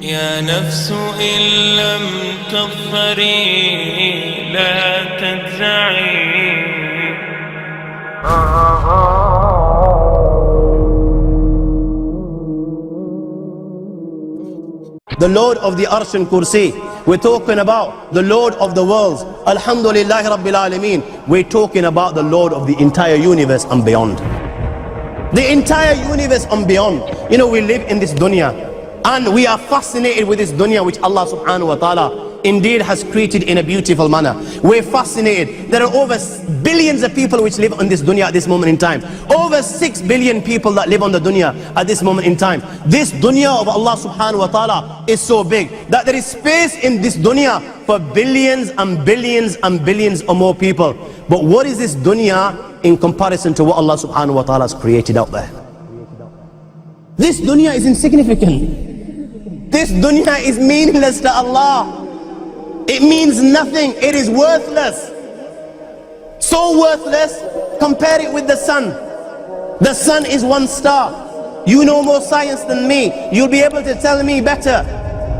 يا نفس إن لم تظفري لا تجزعي. The Lord of the Arsh and Kursi. We're talking about the Lord of the worlds. Alhamdulillah Rabbil Alameen. We're talking about the Lord of the entire universe and beyond. The entire universe and beyond. You know, we live in this dunya and we are fascinated with this dunya which Allah subhanahu wa ta'ala indeed has created in a beautiful manner. We're fascinated. There are over billions of people which live on this dunya at this moment in time. Over 6 billion people that live on the dunya at this moment in time. This dunya of Allah subhanahu wa ta'ala is so big that there is space in this dunya for billions and billions and billions or more people. But what is this dunya in comparison to what Allah subhanahu wa ta'ala has created out there? This dunya is insignificant. This dunya is meaningless to Allah. It means nothing. It is worthless. So worthless, compare it with the sun. The sun is one star. You know more science than me. You'll be able to tell me better.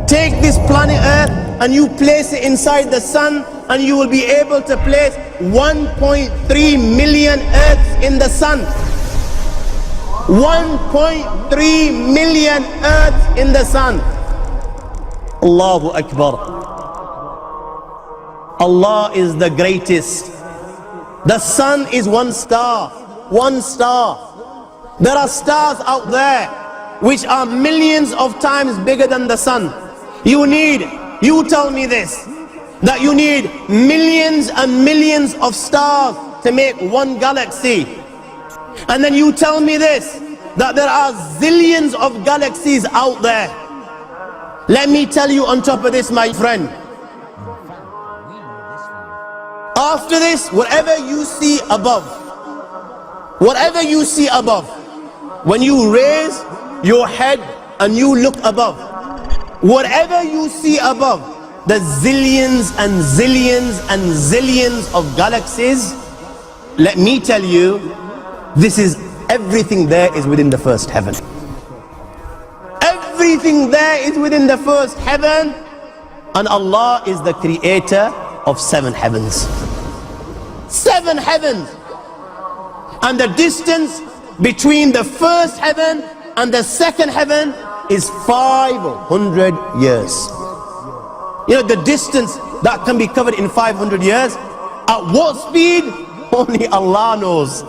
Take this planet Earth and you place it inside the sun, and you will be able to place 1.3 million Earths in the sun. 1.3 million Earths in the sun. Allahu Akbar. Allah is the greatest. The sun is one star. One star. There are stars out there which are millions of times bigger than the sun. You tell me this, that you need millions and millions of stars to make one galaxy. And then you tell me this, that there are zillions of galaxies out there. Let me tell you on top of this, my friend. After this, whatever you see above, when you raise your head and you look above, whatever you see above, the zillions and zillions and zillions of galaxies, let me tell you, this is everything there is within the first heaven. Everything there is within the first heaven, and Allah is the creator of 7 heavens. 7 heavens. And the distance between the first heaven and the second heaven is 500 years. You know, the distance that can be covered in 500 years, at what speed? Only Allah knows.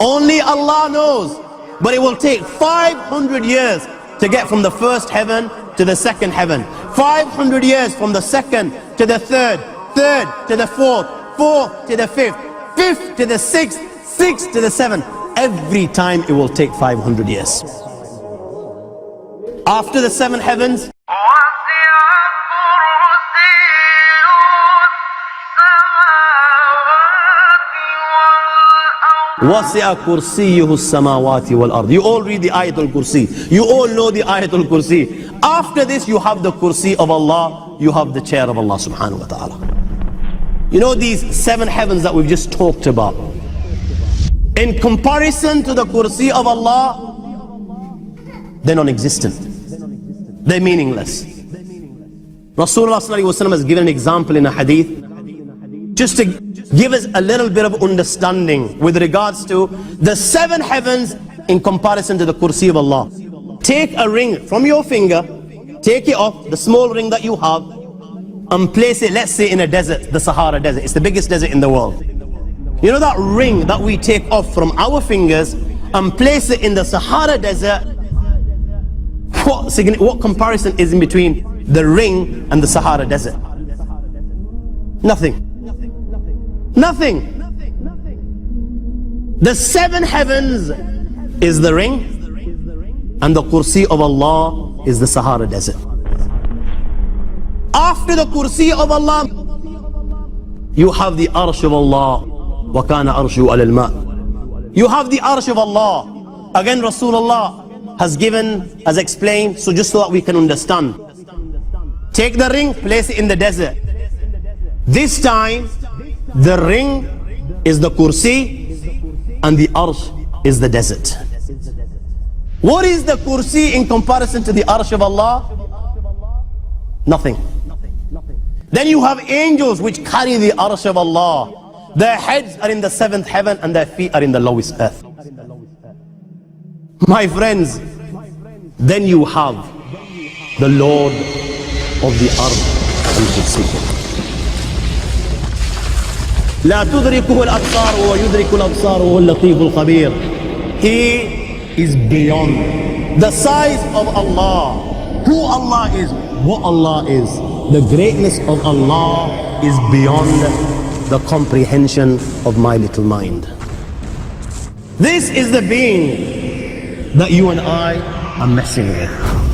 Only Allah knows. But it will take 500 years to get from the first heaven to the second heaven. 500 years from the second to the third, third to the fourth, fourth to the fifth, fifth to the sixth, sixth to the seventh. Every time it will take 500 years. After the 7 heavens, وَسِعَ كُرْسِيُّهُ السَّمَاوَاتِ وَالْأَرْضِ. You all read the Ayatul Kursi. You all know the Ayatul Kursi. After this, you have the Kursi of Allah. You have the chair of Allah subhanahu wa ta'ala. You know these 7 heavens that we've just talked about, in comparison to the Kursi of Allah, they're non-existent. They're meaningless. Rasulullah sallallahu alaihi wasallam has given an example in a hadith just to give us a little bit of understanding with regards to the 7 heavens in comparison to the Kursi of Allah. Take a ring from your finger, take it off, the small ring that you have, and place it, let's say, in a desert, the Sahara Desert. It's the biggest desert in the world. You know that ring that we take off from our fingers and place it in the Sahara Desert? What comparison is in between the ring and the Sahara Desert? Nothing. Nothing. The 7 heavens is the ring, and the Kursi of Allah is the Sahara Desert. After the Kursi of Allah, you have the Arsh of Allah. وَكَانَ أَرْشُهُ عَلَى الْمَاءِ. You have the Arsh of Allah. Again, Rasulullah has explained, so just so that we can understand. Take the ring, place it in the desert. This time, the ring is the Kursi and the Arsh is the desert. What is the Kursi in comparison to the Arsh of Allah? Nothing. Then you have angels which carry the arsh of Allah. Their heads are in the seventh heaven and their feet are in the lowest earth. My friends, then you have the Lord of the Ard al-Kursi. لا تدركه الأبصار وهو يدرك الأبصار وهو اللطيف الخبير. He is beyond the size of Allah, who Allah is, what Allah is. The greatness of Allah is beyond the comprehension of my little mind. This is the being that you and I are messing with.